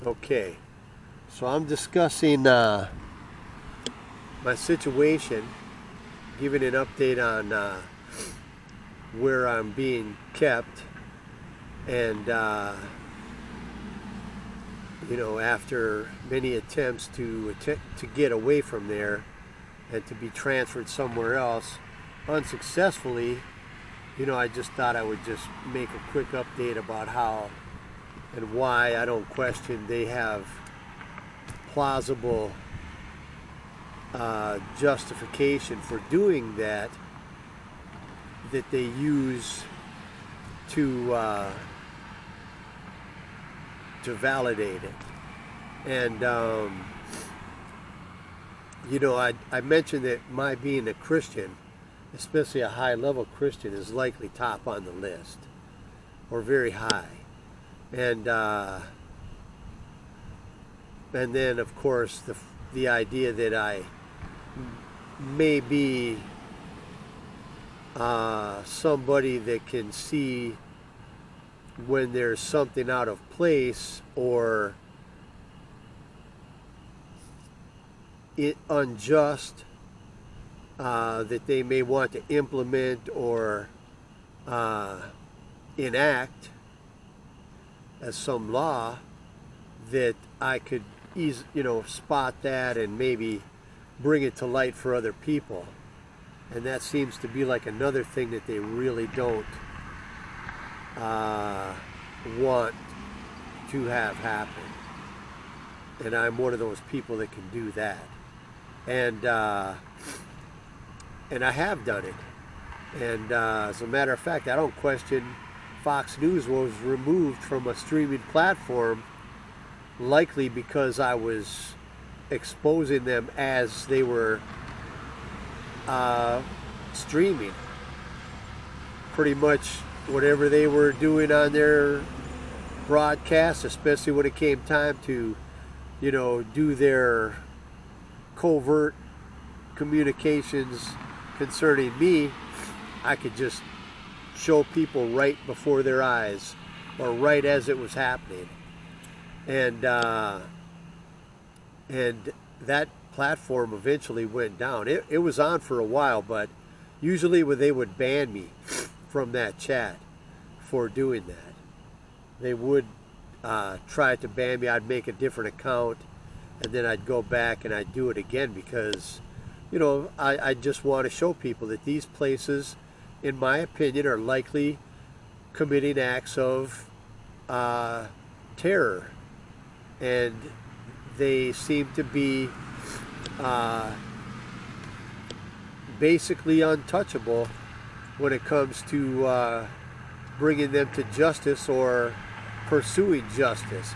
Okay, so I'm discussing my situation, giving an update on where I'm being kept, and after many attempts to get away from there and to be transferred somewhere else unsuccessfully, I just thought I would just make a quick update about how and why I don't question they have plausible justification for doing that they use to validate it. And I mentioned that my being a Christian, especially a high-level Christian, is likely top on the list, or very high. And then, of course, the idea that I may be somebody that can see when there's something out of place or unjust that they may want to implement or enact as some law, that I could spot that and maybe bring it to light for other people. And that seems to be like another thing that they really don't want to have happen. And I'm one of those people that can do that. And I have done it. And as a matter of fact, I don't question Fox News was removed from a streaming platform likely because I was exposing them as they were streaming. Pretty much whatever they were doing on their broadcast, especially when it came time to, do their covert communications concerning me, I could just show people right before their eyes or right as it was happening. And that platform eventually went down. It was on for a while, but usually when they would ban me from that chat for doing that, they would try to ban me. I'd make a different account, and then I'd go back and I'd do it again because, I just want to show people that these places, in my opinion, are likely committing acts of terror. And they seem to be basically untouchable when it comes to bringing them to justice or pursuing justice.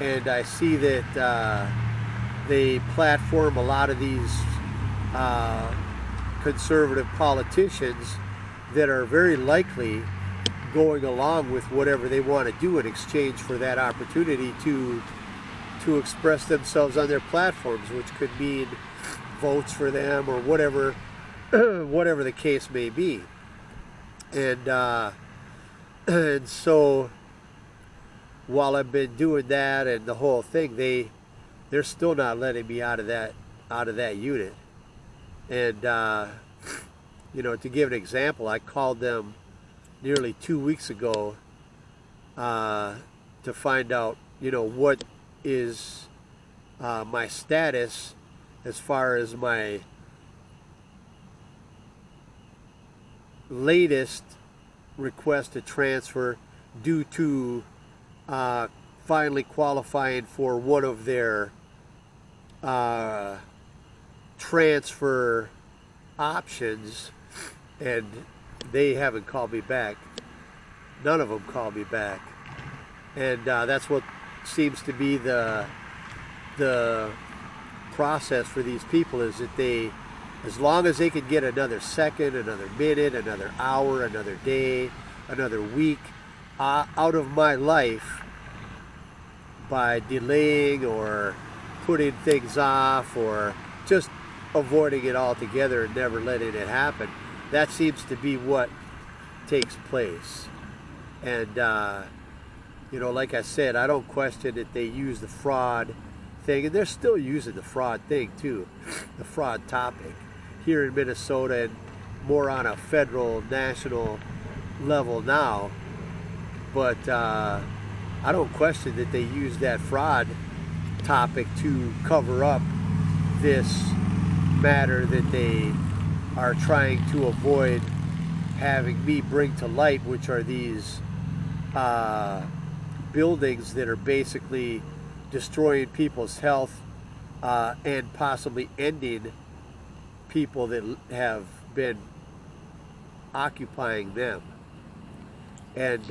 And I see that they platform a lot of these conservative politicians that are very likely going along with whatever they want to do in exchange for that opportunity to express themselves on their platforms, which could mean votes for them or whatever whatever the case may be. And so while I've been doing that and the whole thing, they're still not letting me out of that unit. And to give an example, I called them nearly 2 weeks ago to find out what is my status as far as my latest request to transfer due to finally qualifying for one of their transfer options, and they haven't called me back. None of them called me back. And that's what seems to be the process for these people, is that they, as long as they can get another second, another minute, another hour, another day, another week out of my life by delaying or putting things off or just avoiding it altogether and never letting it happen, that seems to be what takes place. And Like I said, I don't question that they use the fraud thing, and they're still using the fraud thing too, the fraud topic here in Minnesota and more on a federal, national level now. But I don't question that they use that fraud topic to cover up this matter that they are trying to avoid having me bring to light, which are these buildings that are basically destroying people's health and possibly ending people that have been occupying them. And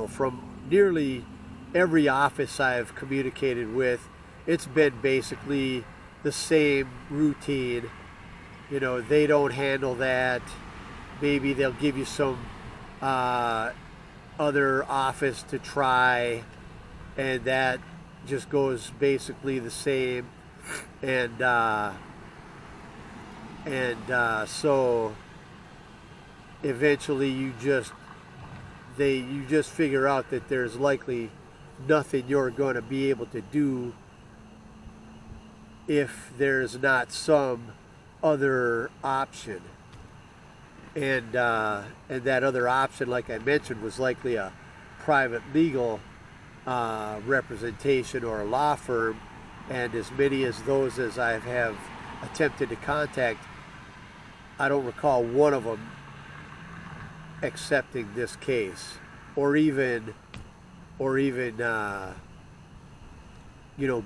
from nearly every office I've communicated with, it's been basically the same routine. They don't handle that. Maybe they'll give you some other office to try, and that just goes basically the same. And so eventually you just figure out that there's likely nothing you're going to be able to do if there's not some other option. And that other option, like I mentioned, was likely a private legal representation or a law firm. And as many as those as I have attempted to contact, I don't recall one of them accepting this case, or even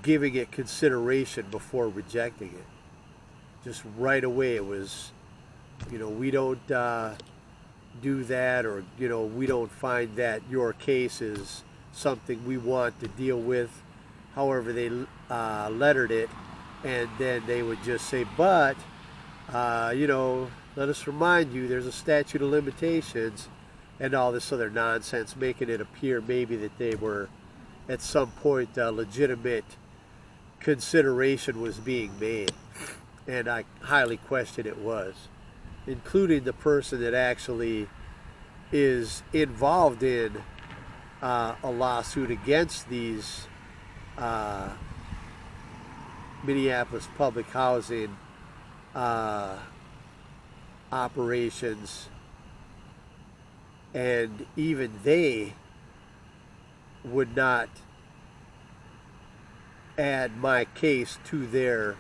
giving it consideration before rejecting it. Just right away it was, we don't do that, or we don't find that your case is something we want to deal with. However they lettered it, and then they would just say, but let us remind you there's a statute of limitations and all this other nonsense, making it appear maybe that they were at some point legitimate consideration was being made. And I highly question it was, including the person that actually is involved in a lawsuit against these Minneapolis public housing operations, and even they would not add my case to their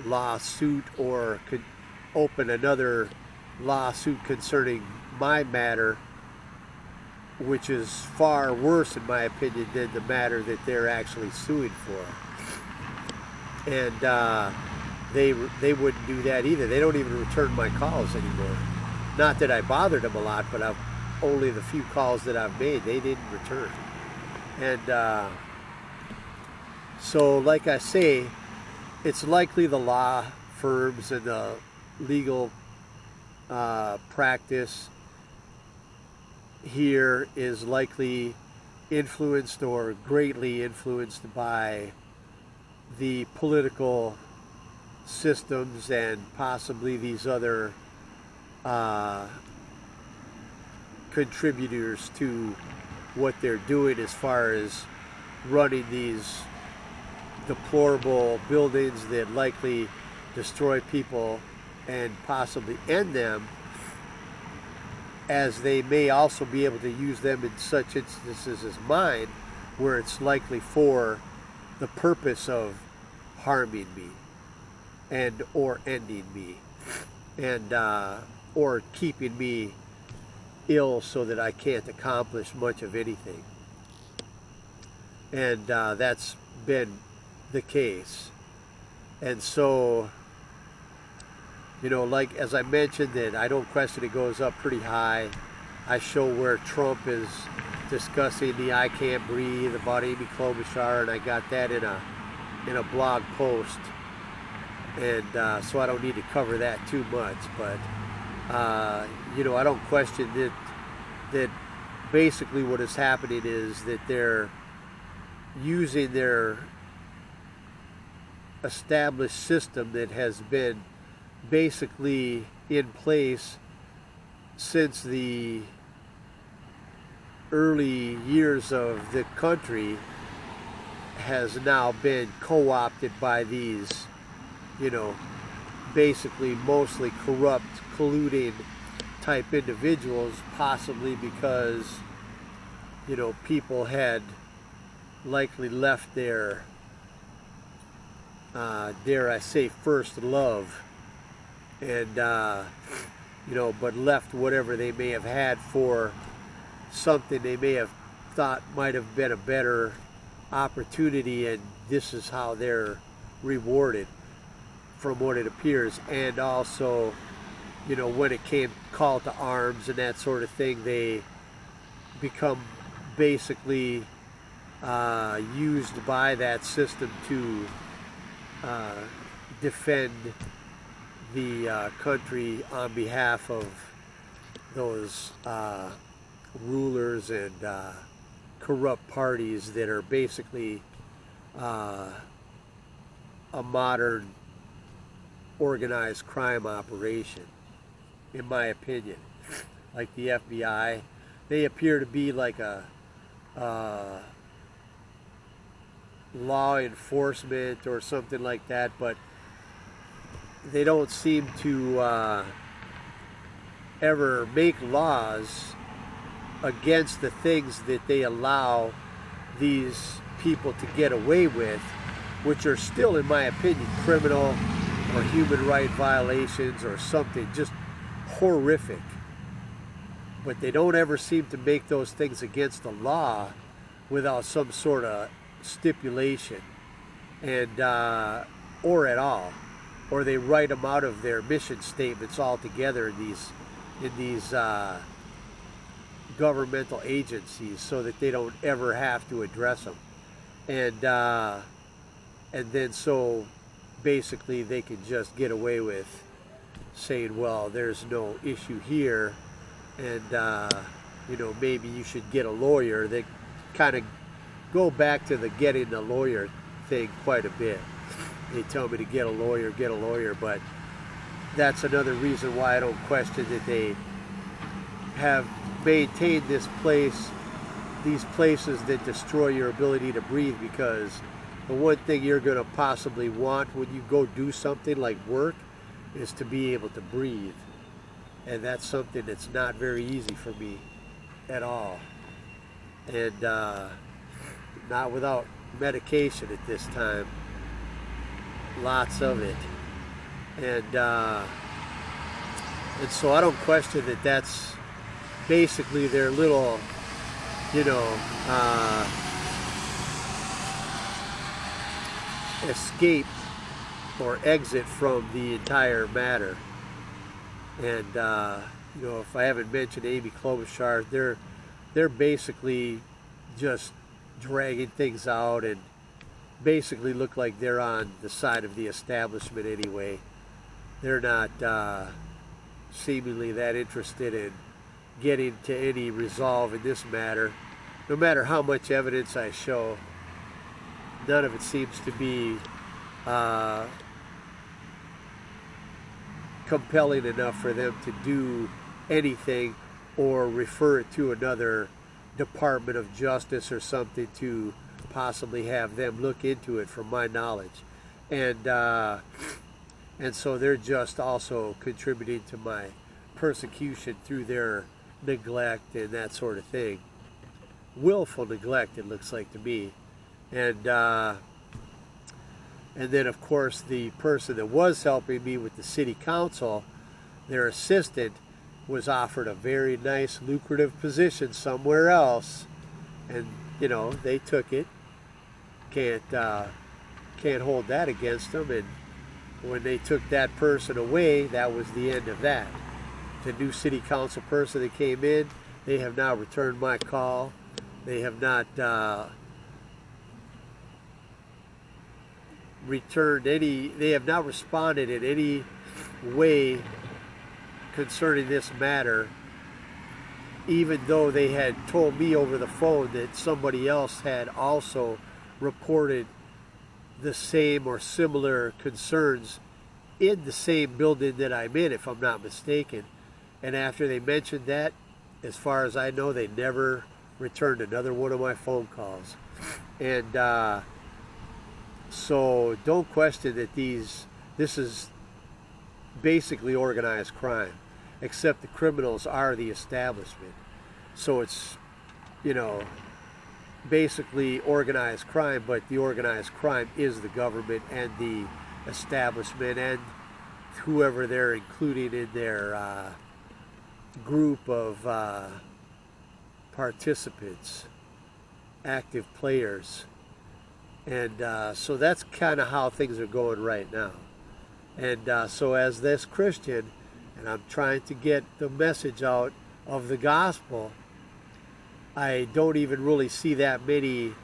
lawsuit, or could open another lawsuit concerning my matter, which is far worse in my opinion than the matter that they're actually suing for. And they wouldn't do that either. They don't even return my calls anymore. Not that I bothered them a lot, but only the few calls that I've made, they didn't return. And so, like I say, it's likely the law firms and the legal practice here is likely influenced or greatly influenced by the political systems and possibly these other contributors to what they're doing as far as running these deplorable buildings that likely destroy people and possibly end them, as they may also be able to use them in such instances as mine, where it's likely for the purpose of harming me and or ending me, and or keeping me ill so that I can't accomplish much of anything. And that's been the case. And so, like as I mentioned, that I don't question it goes up pretty high. I show where Trump is discussing the I Can't Breathe about Amy Klobuchar, and I got that in a blog post. And so I don't need to cover that too much, but I don't question that basically what is happening is that they're using their established system that has been basically in place since the early years of the country has now been co-opted by these, you know, basically mostly corrupt, colluding type individuals, possibly because, you know, people had likely left their, dare I say, first love, and, you know, but left whatever they may have had for something they may have thought might have been a better opportunity, and this is how they're rewarded from what it appears. And also, you know, when it came call to arms and that sort of thing, they become basically used by that system to defend the country on behalf of those rulers and corrupt parties that are basically a modern organized crime operation, in my opinion. Like the FBI, they appear to be like a law enforcement or something like that, but they don't seem to ever make laws against the things that they allow these people to get away with, which are still, in my opinion, criminal or human right violations or something just horrific. But they don't ever seem to make those things against the law without some sort of stipulation, and or at all, or they write them out of their mission statements altogether in these governmental agencies, so that they don't ever have to address them, and then so basically they can just get away with saying, well, there's no issue here, and you know, maybe you should get a lawyer. They kind of go back to the getting a lawyer thing quite a bit. They tell me to get a lawyer, but that's another reason why I don't question that they have maintained this place, these places that destroy your ability to breathe, because the one thing you're going to possibly want when you go do something like work is to be able to breathe. And that's something that's not very easy for me at all. And not without medication at this time. Lots of it. And so I don't question that that's basically their little, you know, escape or exit from the entire matter. And you know, if I haven't mentioned Amy Klobuchar, they're basically just dragging things out and basically look like they're on the side of the establishment anyway. They're not seemingly that interested in getting to any resolve in this matter. No matter how much evidence I show, none of it seems to be compelling enough for them to do anything or refer it to another Department of Justice or something to possibly have them look into it, from my knowledge. And so they're just also contributing to my persecution through their neglect and that sort of thing. Willful neglect, it looks like to me. And then, of course, the person that was helping me with the city council, their assistant, was offered a very nice, lucrative position somewhere else, and you know, they took it. Can't hold that against them. And when they took that person away, that was the end of that. The new city council person that came in, they have now returned my call. They have not they have not responded in any way concerning this matter, even though they had told me over the phone that somebody else had also reported the same or similar concerns in the same building that I'm in, if I'm not mistaken. And after they mentioned that, as far as I know, they never returned another one of my phone calls. And so don't question that this is basically organized crime, except the criminals are the establishment. So it's, you know, basically organized crime, but the organized crime is the government and the establishment and whoever they're including in their group of participants, active players. And so that's kind of how things are going right now. And so as this Christian, and I'm trying to get the message out of the gospel, I don't even really see that many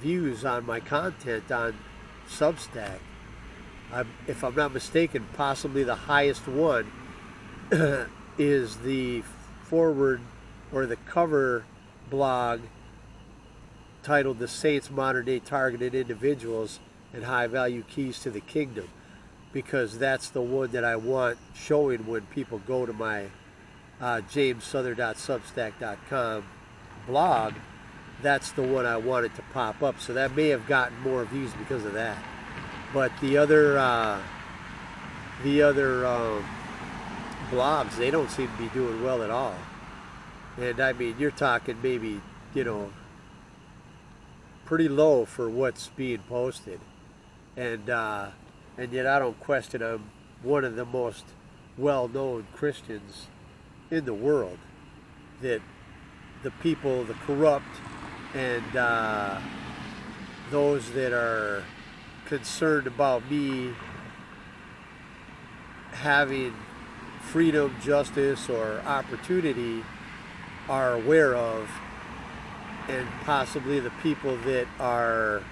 views on my content on Substack. If I'm not mistaken, possibly the highest one is the forward or the cover blog titled "The Saints' Modern Day Targeted Individuals and High Value Keys to the Kingdom," because that's the one that I want showing when people go to my jamessouther.substack.com blog. That's the one I wanted to pop up. So that may have gotten more views because of that. But the other blogs, they don't seem to be doing well at all. And I mean, you're talking maybe, you know, pretty low for what's being posted. And yet I don't question I'm one of the most well-known Christians in the world. That the people, the corrupt, and those that are concerned about me having freedom, justice, or opportunity are aware of, and possibly the people that are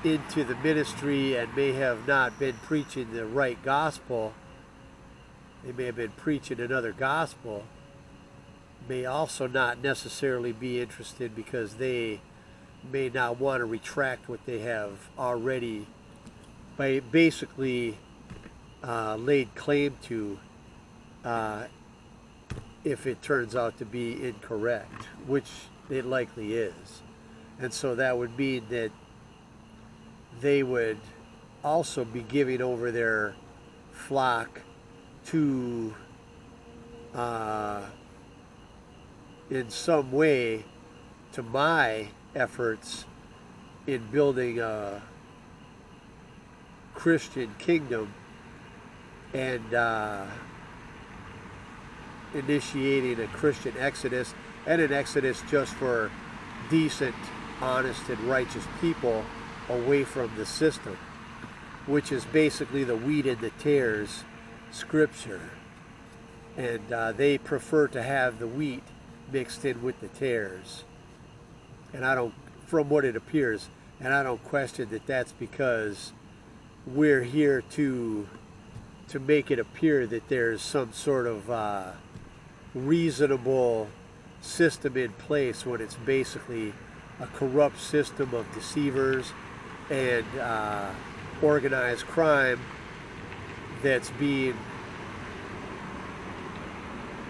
into the ministry and may have not been preaching the right gospel, they may have been preaching another gospel, may also not necessarily be interested because they may not want to retract what they have already basically laid claim to, if it turns out to be incorrect, which it likely is. And so that would mean that they would also be giving over their flock to, in some way, to my efforts in building a Christian kingdom and initiating a Christian exodus, and an exodus just for decent, honest, and righteous people away from the system, which is basically the wheat and the tares scripture. And they prefer to have the wheat mixed in with the tares. And I don't, from what it appears, and I don't question that that's because we're here to make it appear that there's some sort of reasonable system in place when it's basically a corrupt system of deceivers and organized crime that's being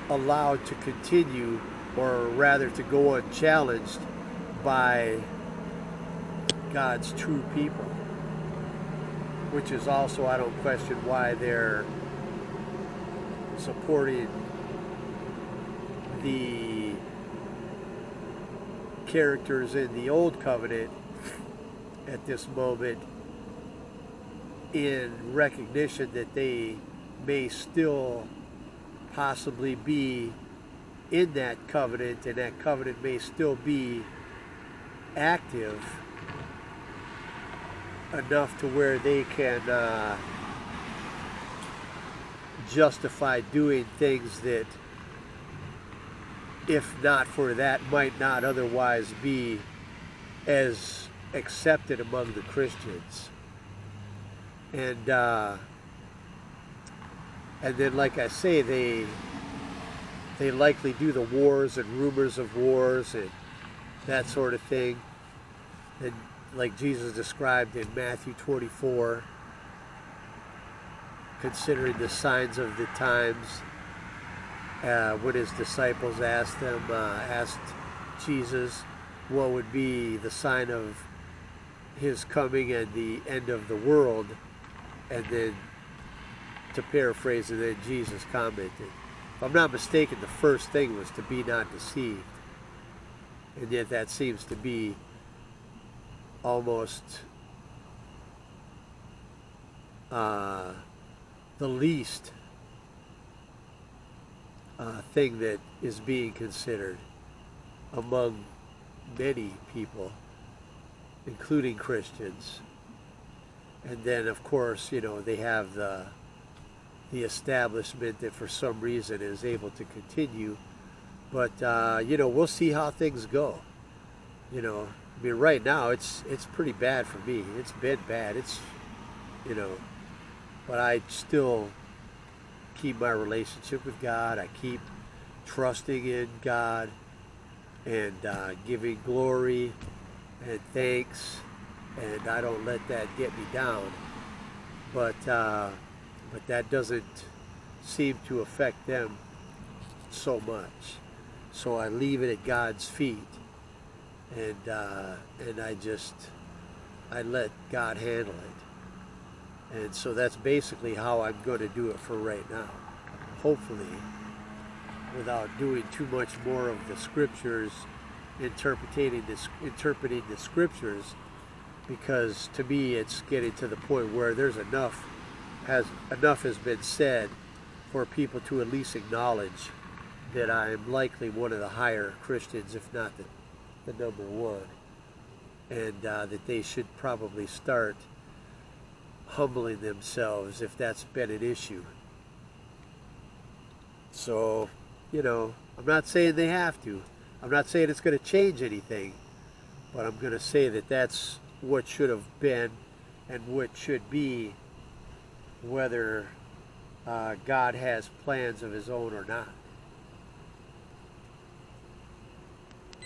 allowed to continue, or rather to go unchallenged by God's true people, which is also, I don't question why they're supporting the characters in the Old Covenant at this moment, in recognition that they may still possibly be in that covenant, and that covenant may still be active enough to where they can justify doing things that, if not for that, might not otherwise be as accepted among the Christians. And then, like I say, they likely do the wars and rumors of wars and that sort of thing. And like Jesus described in Matthew 24, considering the signs of the times, when his disciples asked Jesus what would be the sign of his coming and the end of the world, and then, to paraphrase it, then Jesus commented. If I'm not mistaken, the first thing was to be not deceived. And yet that seems to be almost the least thing that is being considered among many people, including Christians. And then, of course, they have the establishment that for some reason is able to continue. But we'll see how things go. I mean, right now it's pretty bad for me. It's been bad. But I still keep my relationship with God. I keep trusting in God and giving glory and thanks, and I don't let that get me down. But that doesn't seem to affect them so much. So I leave it at God's feet, and I let God handle it. And so that's basically how I'm going to do it for right now. Hopefully, without doing too much more of the scriptures, interpreting the scriptures, because to me it's getting to the point where there's enough has been said for people to at least acknowledge that I am likely one of the higher Christians, if not the number one, and that they should probably start humbling themselves if that's been an issue. So, I'm not saying they have to. I'm not saying it's going to change anything, but I'm going to say that that's what should have been and what should be, whether God has plans of his own or not.